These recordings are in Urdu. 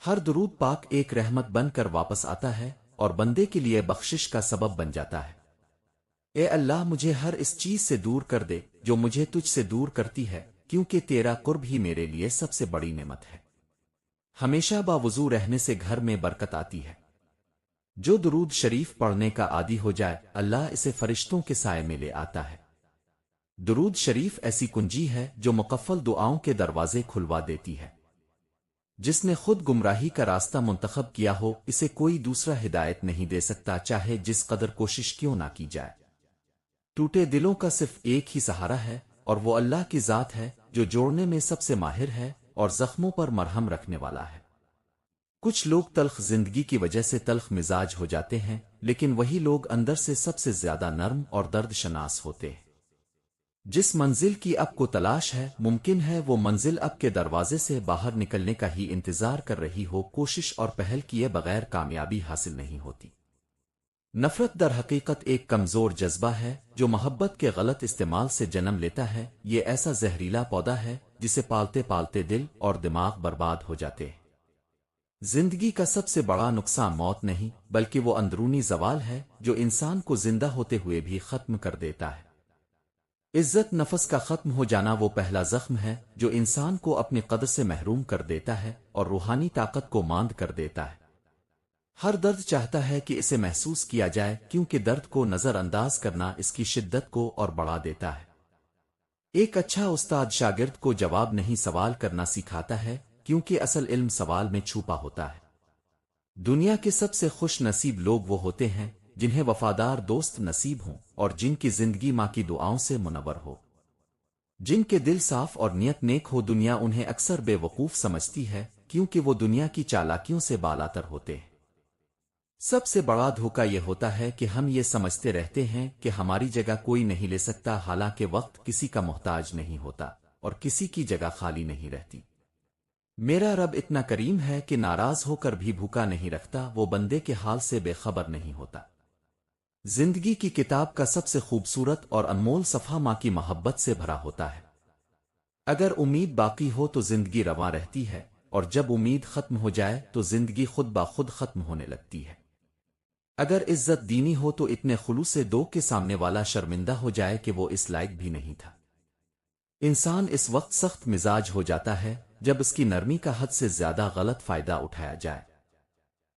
ہر درود پاک ایک رحمت بن کر واپس آتا ہے اور بندے کے لیے بخشش کا سبب بن جاتا ہے۔ اے اللہ مجھے ہر اس چیز سے دور کر دے جو مجھے تجھ سے دور کرتی ہے، کیونکہ تیرا قرب ہی میرے لیے سب سے بڑی نعمت ہے۔ ہمیشہ باوضو رہنے سے گھر میں برکت آتی ہے۔ جو درود شریف پڑھنے کا عادی ہو جائے اللہ اسے فرشتوں کے سائے میں لے آتا ہے۔ درود شریف ایسی کنجی ہے جو مقفل دعاؤں کے دروازے کھلوا دیتی ہے۔ جس نے خود گمراہی کا راستہ منتخب کیا ہو اسے کوئی دوسرا ہدایت نہیں دے سکتا، چاہے جس قدر کوشش کیوں نہ کی جائے۔ ٹوٹے دلوں کا صرف ایک ہی سہارا ہے اور وہ اللہ کی ذات ہے جو جوڑنے میں سب سے ماہر ہے اور زخموں پر مرہم رکھنے والا ہے۔ کچھ لوگ تلخ زندگی کی وجہ سے تلخ مزاج ہو جاتے ہیں، لیکن وہی لوگ اندر سے سب سے زیادہ نرم اور درد شناس ہوتے ہیں۔ جس منزل کی اب کو تلاش ہے ممکن ہے وہ منزل اب کے دروازے سے باہر نکلنے کا ہی انتظار کر رہی ہو، کوشش اور پہل کیے بغیر کامیابی حاصل نہیں ہوتی۔ نفرت در حقیقت ایک کمزور جذبہ ہے جو محبت کے غلط استعمال سے جنم لیتا ہے۔ یہ ایسا زہریلا پودا ہے جسے پالتے پالتے دل اور دماغ برباد ہو جاتے ہیں۔ زندگی کا سب سے بڑا نقصان موت نہیں بلکہ وہ اندرونی زوال ہے جو انسان کو زندہ ہوتے ہوئے بھی ختم کر دیتا ہے۔ عزت نفس کا ختم ہو جانا وہ پہلا زخم ہے جو انسان کو اپنی قدر سے محروم کر دیتا ہے اور روحانی طاقت کو ماند کر دیتا ہے۔ ہر درد چاہتا ہے کہ اسے محسوس کیا جائے، کیونکہ درد کو نظر انداز کرنا اس کی شدت کو اور بڑھا دیتا ہے۔ ایک اچھا استاد شاگرد کو جواب نہیں سوال کرنا سکھاتا ہے، کیونکہ اصل علم سوال میں چھپا ہوتا ہے۔ دنیا کے سب سے خوش نصیب لوگ وہ ہوتے ہیں جنہیں وفادار دوست نصیب ہوں اور جن کی زندگی ماں کی دعاؤں سے منور ہو۔ جن کے دل صاف اور نیت نیک ہو دنیا انہیں اکثر بے وقوف سمجھتی ہے، کیونکہ وہ دنیا کی چالاکیوں سے بالاتر ہوتے ہیں۔ سب سے بڑا دھوکہ یہ ہوتا ہے کہ ہم یہ سمجھتے رہتے ہیں کہ ہماری جگہ کوئی نہیں لے سکتا، حالانکہ وقت کسی کا محتاج نہیں ہوتا اور کسی کی جگہ خالی نہیں رہتی۔ میرا رب اتنا کریم ہے کہ ناراض ہو کر بھی بھوکا نہیں رکھتا، وہ بندے کے حال سے بے خبر نہیں ہوتا۔ زندگی کی کتاب کا سب سے خوبصورت اور انمول صفحہ ماں کی محبت سے بھرا ہوتا ہے۔ اگر امید باقی ہو تو زندگی رواں رہتی ہے، اور جب امید ختم ہو جائے تو زندگی خود بخود ختم ہونے لگتی ہے۔ اگر عزت دینی ہو تو اتنے خلوص سے دو کے سامنے والا شرمندہ ہو جائے کہ وہ اس لائق بھی نہیں تھا۔ انسان اس وقت سخت مزاج ہو جاتا ہے جب اس کی نرمی کا حد سے زیادہ غلط فائدہ اٹھایا جائے۔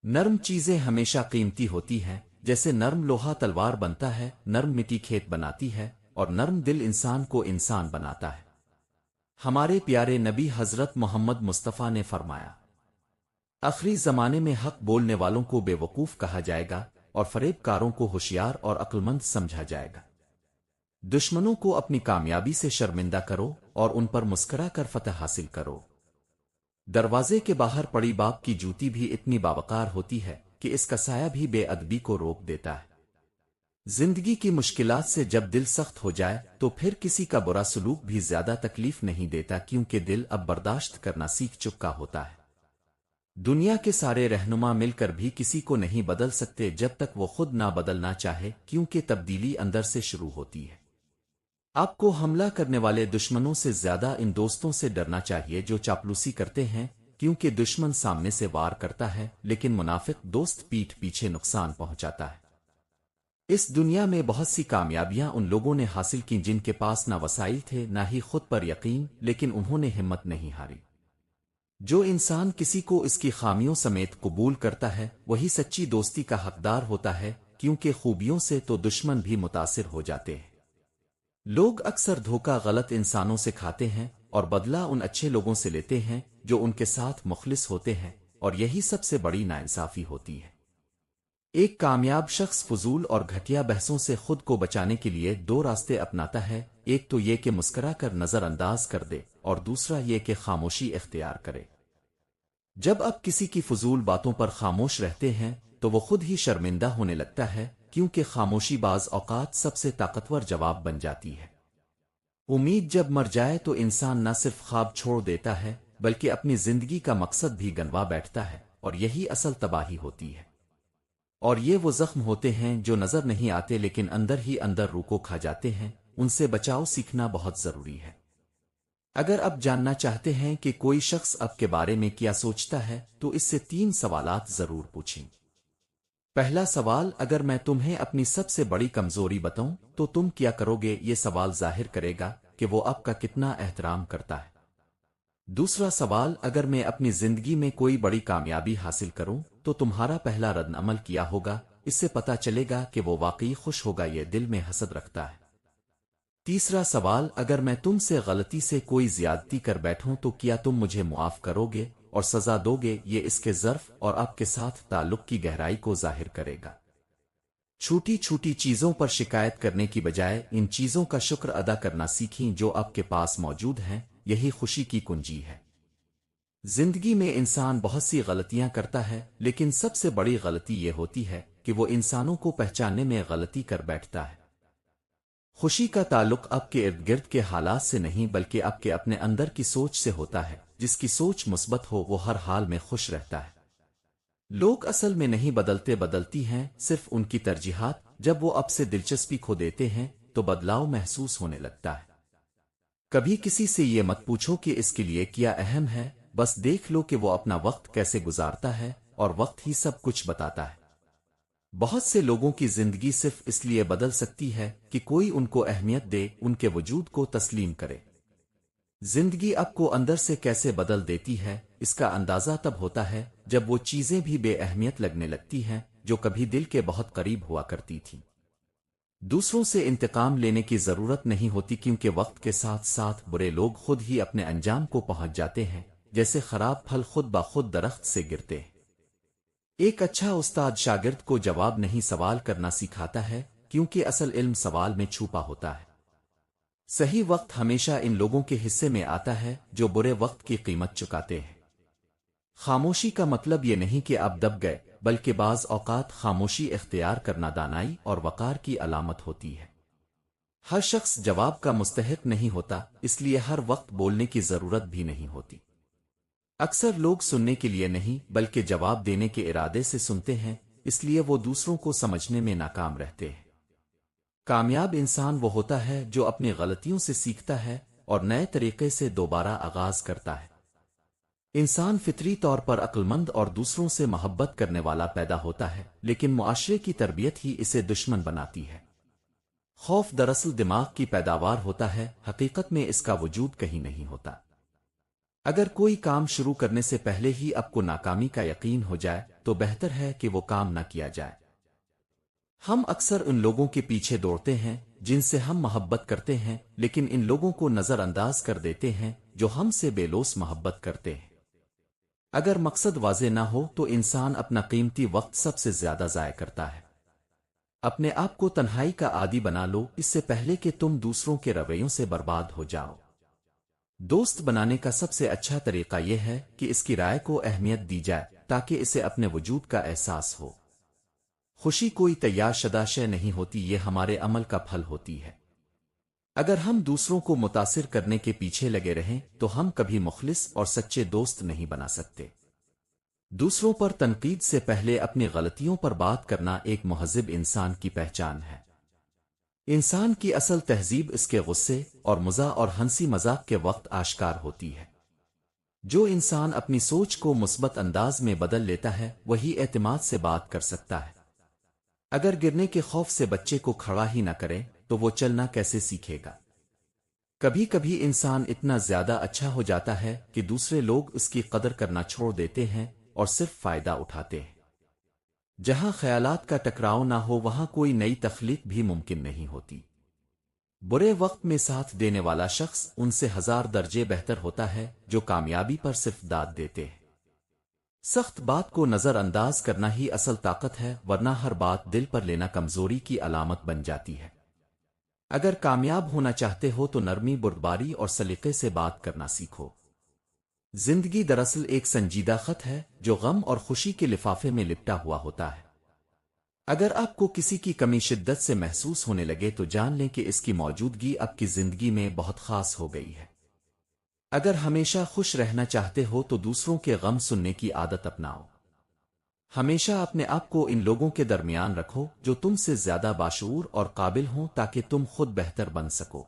نرم چیزیں ہمیشہ قیمتی ہوتی ہیں، جیسے نرم لوہا تلوار بنتا ہے، نرم مٹی کھیت بناتی ہے، اور نرم دل انسان کو انسان بناتا ہے۔ ہمارے پیارے نبی حضرت محمد مصطفیٰ نے فرمایا، آخری زمانے میں حق بولنے والوں کو بے وقوف کہا جائے گا اور فریب کاروں کو ہوشیار اور عقلمند سمجھا جائے گا۔ دشمنوں کو اپنی کامیابی سے شرمندہ کرو اور ان پر مسکرا کر فتح حاصل کرو۔ دروازے کے باہر پڑی باپ کی جوتی بھی اتنی باوقار ہوتی ہے کہ اس کا سایہ بھی بے ادبی کو روک دیتا ہے۔ زندگی کی مشکلات سے جب دل سخت ہو جائے تو پھر کسی کا برا سلوک بھی زیادہ تکلیف نہیں دیتا، کیونکہ دل اب برداشت کرنا سیکھ چکا ہوتا ہے۔ دنیا کے سارے رہنما مل کر بھی کسی کو نہیں بدل سکتے جب تک وہ خود نہ بدلنا چاہے، کیونکہ تبدیلی اندر سے شروع ہوتی ہے۔ آپ کو حملہ کرنے والے دشمنوں سے زیادہ ان دوستوں سے ڈرنا چاہیے جو چاپلوسی کرتے ہیں، کیونکہ دشمن سامنے سے وار کرتا ہے لیکن منافق دوست پیٹھ پیچھے نقصان پہنچاتا ہے۔ اس دنیا میں بہت سی کامیابیاں ان لوگوں نے حاصل کی جن کے پاس نہ وسائل تھے نہ ہی خود پر یقین، لیکن انہوں نے ہمت نہیں ہاری۔ جو انسان کسی کو اس کی خامیوں سمیت قبول کرتا ہے وہی سچی دوستی کا حقدار ہوتا ہے، کیونکہ خوبیوں سے تو دشمن بھی متاثر ہو جاتے ہیں۔ لوگ اکثر دھوکہ غلط انسانوں سے کھاتے ہیں اور بدلہ ان اچھے لوگوں سے لیتے ہیں جو ان کے ساتھ مخلص ہوتے ہیں، اور یہی سب سے بڑی ناانصافی ہوتی ہے۔ ایک کامیاب شخص فضول اور گھٹیا بحثوں سے خود کو بچانے کے لیے دو راستے اپناتا ہے، ایک تو یہ کہ مسکرا کر نظر انداز کر دے، اور دوسرا یہ کہ خاموشی اختیار کرے۔ جب آپ کسی کی فضول باتوں پر خاموش رہتے ہیں تو وہ خود ہی شرمندہ ہونے لگتا ہے، کیونکہ خاموشی بعض اوقات سب سے طاقتور جواب بن جاتی ہے۔ امید جب مر جائے تو انسان نہ صرف خواب چھوڑ دیتا ہے بلکہ اپنی زندگی کا مقصد بھی گنوا بیٹھتا ہے، اور یہی اصل تباہی ہوتی ہے۔ اور یہ وہ زخم ہوتے ہیں جو نظر نہیں آتے لیکن اندر ہی اندر روح کو کھا جاتے ہیں، ان سے بچاؤ سیکھنا بہت ضروری ہے۔ اگر اب جاننا چاہتے ہیں کہ کوئی شخص اب کے بارے میں کیا سوچتا ہے تو اس سے 3 سوالات ضرور پوچھیں۔ پہلا سوال، اگر میں تمہیں اپنی سب سے بڑی کمزوری بتاؤں تو تم کیا کرو گے؟ یہ سوال ظاہر کرے گا کہ وہ آپ کا کتنا احترام کرتا ہے۔ دوسرا سوال، اگر میں اپنی زندگی میں کوئی بڑی کامیابی حاصل کروں تو تمہارا پہلا رد عمل کیا ہوگا؟ اس سے پتہ چلے گا کہ وہ واقعی خوش ہوگا یا دل میں حسد رکھتا ہے۔ تیسرا سوال، اگر میں تم سے غلطی سے کوئی زیادتی کر بیٹھوں تو کیا تم مجھے معاف کرو گے اور سزا دو گے؟ یہ اس کے ظرف اور آپ کے ساتھ تعلق کی گہرائی کو ظاہر کرے گا۔ چھوٹی چھوٹی چیزوں پر شکایت کرنے کی بجائے ان چیزوں کا شکر ادا کرنا سیکھیں جو آپ کے پاس موجود ہیں، یہی خوشی کی کنجی ہے۔ زندگی میں انسان بہت سی غلطیاں کرتا ہے، لیکن سب سے بڑی غلطی یہ ہوتی ہے کہ وہ انسانوں کو پہچاننے میں غلطی کر بیٹھتا ہے۔ خوشی کا تعلق آپ کے ارد گرد کے حالات سے نہیں بلکہ آپ کے اپنے اندر کی سوچ سے ہوتا ہے۔ جس کی سوچ مثبت ہو وہ ہر حال میں خوش رہتا ہے۔ لوگ اصل میں نہیں بدلتی ہیں، صرف ان کی ترجیحات۔ جب وہ اب سے دلچسپی کھو دیتے ہیں تو بدلاؤ محسوس ہونے لگتا ہے۔ کبھی کسی سے یہ مت پوچھو کہ اس کے لیے کیا اہم ہے، بس دیکھ لو کہ وہ اپنا وقت کیسے گزارتا ہے، اور وقت ہی سب کچھ بتاتا ہے۔ بہت سے لوگوں کی زندگی صرف اس لیے بدل سکتی ہے کہ کوئی ان کو اہمیت دے، ان کے وجود کو تسلیم کرے۔ زندگی آپ کو اندر سے کیسے بدل دیتی ہے اس کا اندازہ تب ہوتا ہے جب وہ چیزیں بھی بے اہمیت لگنے لگتی ہیں جو کبھی دل کے بہت قریب ہوا کرتی تھیں۔ دوسروں سے انتقام لینے کی ضرورت نہیں ہوتی، کیونکہ وقت کے ساتھ ساتھ برے لوگ خود ہی اپنے انجام کو پہنچ جاتے ہیں، جیسے خراب پھل خود بخود درخت سے گرتے ہیں۔ ایک اچھا استاد شاگرد کو جواب نہیں سوال کرنا سکھاتا ہے، کیونکہ اصل علم سوال میں چھپا ہوتا ہے۔ صحیح وقت ہمیشہ ان لوگوں کے حصے میں آتا ہے جو برے وقت کی قیمت چکاتے ہیں۔ خاموشی کا مطلب یہ نہیں کہ آپ دب گئے، بلکہ بعض اوقات خاموشی اختیار کرنا دانائی اور وقار کی علامت ہوتی ہے۔ ہر شخص جواب کا مستحق نہیں ہوتا، اس لیے ہر وقت بولنے کی ضرورت بھی نہیں ہوتی۔ اکثر لوگ سننے کے لیے نہیں بلکہ جواب دینے کے ارادے سے سنتے ہیں، اس لیے وہ دوسروں کو سمجھنے میں ناکام رہتے ہیں۔ کامیاب انسان وہ ہوتا ہے جو اپنی غلطیوں سے سیکھتا ہے اور نئے طریقے سے دوبارہ آغاز کرتا ہے۔ انسان فطری طور پر عقل مند اور دوسروں سے محبت کرنے والا پیدا ہوتا ہے، لیکن معاشرے کی تربیت ہی اسے دشمن بناتی ہے۔ خوف دراصل دماغ کی پیداوار ہوتا ہے، حقیقت میں اس کا وجود کہیں نہیں ہوتا۔ اگر کوئی کام شروع کرنے سے پہلے ہی آپ کو ناکامی کا یقین ہو جائے تو بہتر ہے کہ وہ کام نہ کیا جائے۔ ہم اکثر ان لوگوں کے پیچھے دوڑتے ہیں جن سے ہم محبت کرتے ہیں، لیکن ان لوگوں کو نظر انداز کر دیتے ہیں جو ہم سے بے لوث محبت کرتے ہیں۔ اگر مقصد واضح نہ ہو تو انسان اپنا قیمتی وقت سب سے زیادہ ضائع کرتا ہے۔ اپنے آپ کو تنہائی کا عادی بنا لو اس سے پہلے کہ تم دوسروں کے رویوں سے برباد ہو جاؤ۔ دوست بنانے کا سب سے اچھا طریقہ یہ ہے کہ اس کی رائے کو اہمیت دی جائے تاکہ اسے اپنے وجود کا احساس ہو۔ خوشی کوئی تیار شدہ شے نہیں ہوتی، یہ ہمارے عمل کا پھل ہوتی ہے۔ اگر ہم دوسروں کو متاثر کرنے کے پیچھے لگے رہیں تو ہم کبھی مخلص اور سچے دوست نہیں بنا سکتے۔ دوسروں پر تنقید سے پہلے اپنی غلطیوں پر بات کرنا ایک مہذب انسان کی پہچان ہے۔ انسان کی اصل تہذیب اس کے غصے اور مزاح اور ہنسی مذاق کے وقت آشکار ہوتی ہے۔ جو انسان اپنی سوچ کو مثبت انداز میں بدل لیتا ہے وہی اعتماد سے بات کر سکتا ہے۔ اگر گرنے کے خوف سے بچے کو کھڑا ہی نہ کرے تو وہ چلنا کیسے سیکھے گا؟ کبھی کبھی انسان اتنا زیادہ اچھا ہو جاتا ہے کہ دوسرے لوگ اس کی قدر کرنا چھوڑ دیتے ہیں اور صرف فائدہ اٹھاتے ہیں۔ جہاں خیالات کا ٹکراؤ نہ ہو وہاں کوئی نئی تخلیق بھی ممکن نہیں ہوتی۔ برے وقت میں ساتھ دینے والا شخص ان سے 1000 درجے بہتر ہوتا ہے جو کامیابی پر صرف داد دیتے ہیں۔ سخت بات کو نظر انداز کرنا ہی اصل طاقت ہے، ورنہ ہر بات دل پر لینا کمزوری کی علامت بن جاتی ہے۔ اگر کامیاب ہونا چاہتے ہو تو نرمی، بردباری اور سلیقے سے بات کرنا سیکھو۔ زندگی دراصل ایک سنجیدہ خط ہے جو غم اور خوشی کے لفافے میں لپٹا ہوا ہوتا ہے۔ اگر آپ کو کسی کی کمی شدت سے محسوس ہونے لگے تو جان لیں کہ اس کی موجودگی آپ کی زندگی میں بہت خاص ہو گئی ہے۔ اگر ہمیشہ خوش رہنا چاہتے ہو تو دوسروں کے غم سننے کی عادت اپناؤ۔ ہمیشہ اپنے آپ کو ان لوگوں کے درمیان رکھو جو تم سے زیادہ باشعور اور قابل ہوں تاکہ تم خود بہتر بن سکو۔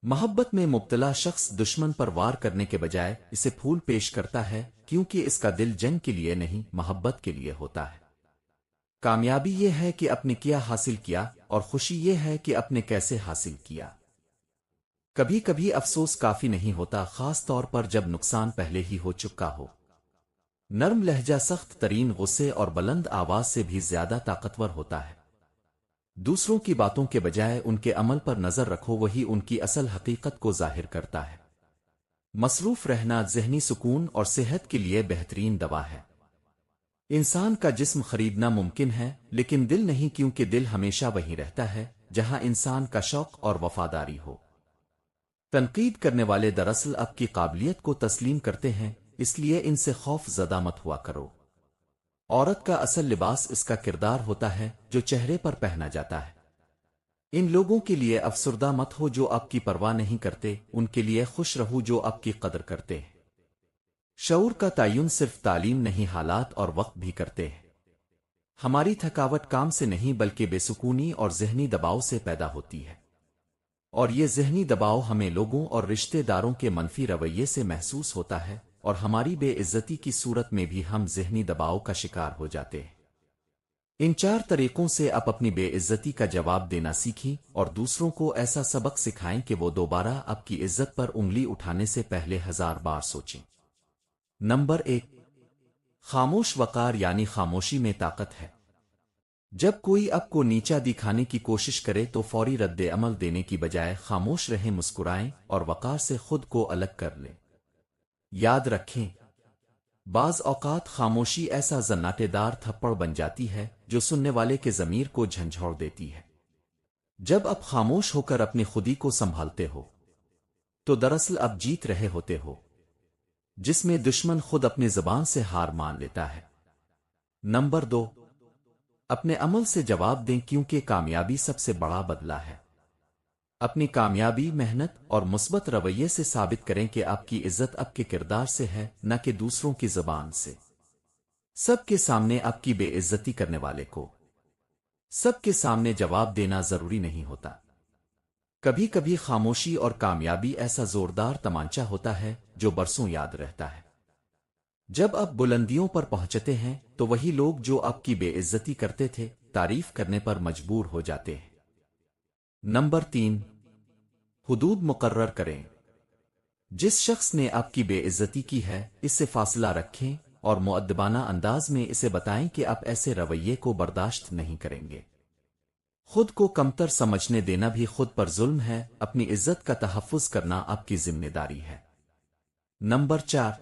محبت میں مبتلا شخص دشمن پر وار کرنے کے بجائے اسے پھول پیش کرتا ہے کیونکہ اس کا دل جنگ کے لیے نہیں محبت کے لیے ہوتا ہے۔ کامیابی یہ ہے کہ اپنے کیا حاصل کیا اور خوشی یہ ہے کہ اپنے کیسے حاصل کیا۔ کبھی کبھی افسوس کافی نہیں ہوتا، خاص طور پر جب نقصان پہلے ہی ہو چکا ہو۔ نرم لہجہ سخت ترین غصے اور بلند آواز سے بھی زیادہ طاقتور ہوتا ہے۔ دوسروں کی باتوں کے بجائے ان کے عمل پر نظر رکھو، وہی ان کی اصل حقیقت کو ظاہر کرتا ہے۔ مصروف رہنا ذہنی سکون اور صحت کے لیے بہترین دوا ہے۔ انسان کا جسم خریدنا ممکن ہے لیکن دل نہیں، کیونکہ دل ہمیشہ وہیں رہتا ہے جہاں انسان کا شوق اور وفاداری ہو۔ تنقید کرنے والے دراصل آپ کی قابلیت کو تسلیم کرتے ہیں، اس لیے ان سے خوف زدہ مت ہوا کرو۔ عورت کا اصل لباس اس کا کردار ہوتا ہے جو چہرے پر پہنا جاتا ہے۔ ان لوگوں کے لیے افسردہ مت ہو جو آپ کی پرواہ نہیں کرتے، ان کے لیے خوش رہو جو آپ کی قدر کرتے ہیں۔ شعور کا تعین صرف تعلیم نہیں، حالات اور وقت بھی کرتے ہیں۔ ہماری تھکاوٹ کام سے نہیں بلکہ بے سکونی اور ذہنی دباؤ سے پیدا ہوتی ہے، اور یہ ذہنی دباؤ ہمیں لوگوں اور رشتہ داروں کے منفی رویے سے محسوس ہوتا ہے، اور ہماری بے عزتی کی صورت میں بھی ہم ذہنی دباؤ کا شکار ہو جاتے ہیں۔ ان 4 طریقوں سے آپ اپنی بے عزتی کا جواب دینا سیکھیں اور دوسروں کو ایسا سبق سکھائیں کہ وہ دوبارہ آپ کی عزت پر انگلی اٹھانے سے پہلے 1000 بار سوچیں۔ نمبر 1، خاموش وقار یعنی خاموشی میں طاقت ہے۔ جب کوئی آپ کو نیچا دکھانے کی کوشش کرے تو فوری رد عمل دینے کی بجائے خاموش رہیں، مسکرائیں اور وقار سے خود کو الگ کر لیں۔ یاد رکھیں، بعض اوقات خاموشی ایسا زناٹے دار تھپڑ بن جاتی ہے جو سننے والے کے ضمیر کو جھنجھوڑ دیتی ہے۔ جب آپ خاموش ہو کر اپنی خودی کو سنبھالتے ہو تو دراصل آپ جیت رہے ہوتے ہو، جس میں دشمن خود اپنی زبان سے ہار مان لیتا ہے۔ نمبر 2، اپنے عمل سے جواب دیں کیونکہ کامیابی سب سے بڑا بدلہ ہے۔ اپنی کامیابی محنت اور مثبت رویے سے ثابت کریں کہ آپ کی عزت آپ کے کردار سے ہے، نہ کہ دوسروں کی زبان سے۔ سب کے سامنے آپ کی بے عزتی کرنے والے کو سب کے سامنے جواب دینا ضروری نہیں ہوتا۔ کبھی کبھی خاموشی اور کامیابی ایسا زوردار تمانچہ ہوتا ہے جو برسوں یاد رہتا ہے۔ جب آپ بلندیوں پر پہنچتے ہیں تو وہی لوگ جو آپ کی بے عزتی کرتے تھے تعریف کرنے پر مجبور ہو جاتے ہیں۔ نمبر 3، حدود مقرر کریں۔ جس شخص نے آپ کی بے عزتی کی ہے اس سے فاصلہ رکھیں اور مؤدبانہ انداز میں اسے بتائیں کہ آپ ایسے رویے کو برداشت نہیں کریں گے۔ خود کو کمتر سمجھنے دینا بھی خود پر ظلم ہے، اپنی عزت کا تحفظ کرنا آپ کی ذمہ داری ہے۔ نمبر 4،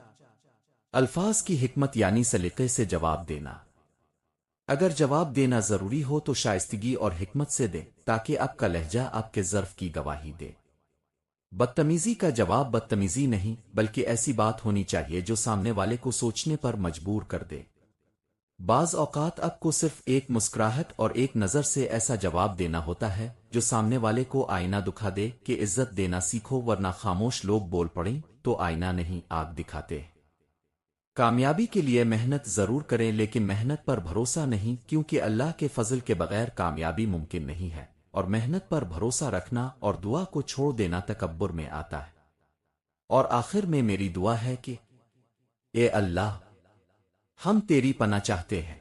الفاظ کی حکمت یعنی سلیقے سے جواب دینا۔ اگر جواب دینا ضروری ہو تو شائستگی اور حکمت سے دیں تاکہ آپ کا لہجہ آپ کے ظرف کی گواہی دے۔ بدتمیزی کا جواب بدتمیزی نہیں بلکہ ایسی بات ہونی چاہیے جو سامنے والے کو سوچنے پر مجبور کر دے۔ بعض اوقات آپ کو صرف ایک مسکراہٹ اور ایک نظر سے ایسا جواب دینا ہوتا ہے جو سامنے والے کو آئینہ دکھا دے کہ عزت دینا سیکھو، ورنہ خاموش لوگ بول پڑیں تو آئینہ نہیں آگ دکھاتے۔ کامیابی کے لیے محنت ضرور کریں لیکن محنت پر بھروسہ نہیں، کیونکہ اللہ کے فضل کے بغیر کامیابی ممکن نہیں ہے، اور محنت پر بھروسہ رکھنا اور دعا کو چھوڑ دینا تکبر میں آتا ہے۔ اور آخر میں میری دعا ہے کہ اے اللہ، ہم تیری پناہ چاہتے ہیں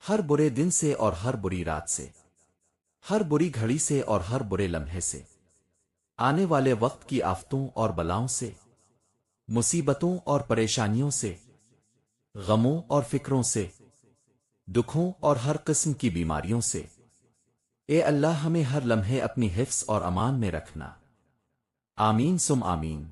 ہر برے دن سے اور ہر بری رات سے، ہر بری گھڑی سے اور ہر برے لمحے سے، آنے والے وقت کی آفتوں اور بلاؤں سے، مصیبتوں اور پریشانیوں سے، غموں اور فکروں سے، دکھوں اور ہر قسم کی بیماریوں سے۔ اے اللہ، ہمیں ہر لمحے اپنی حفظ اور امان میں رکھنا۔ آمین سم آمین۔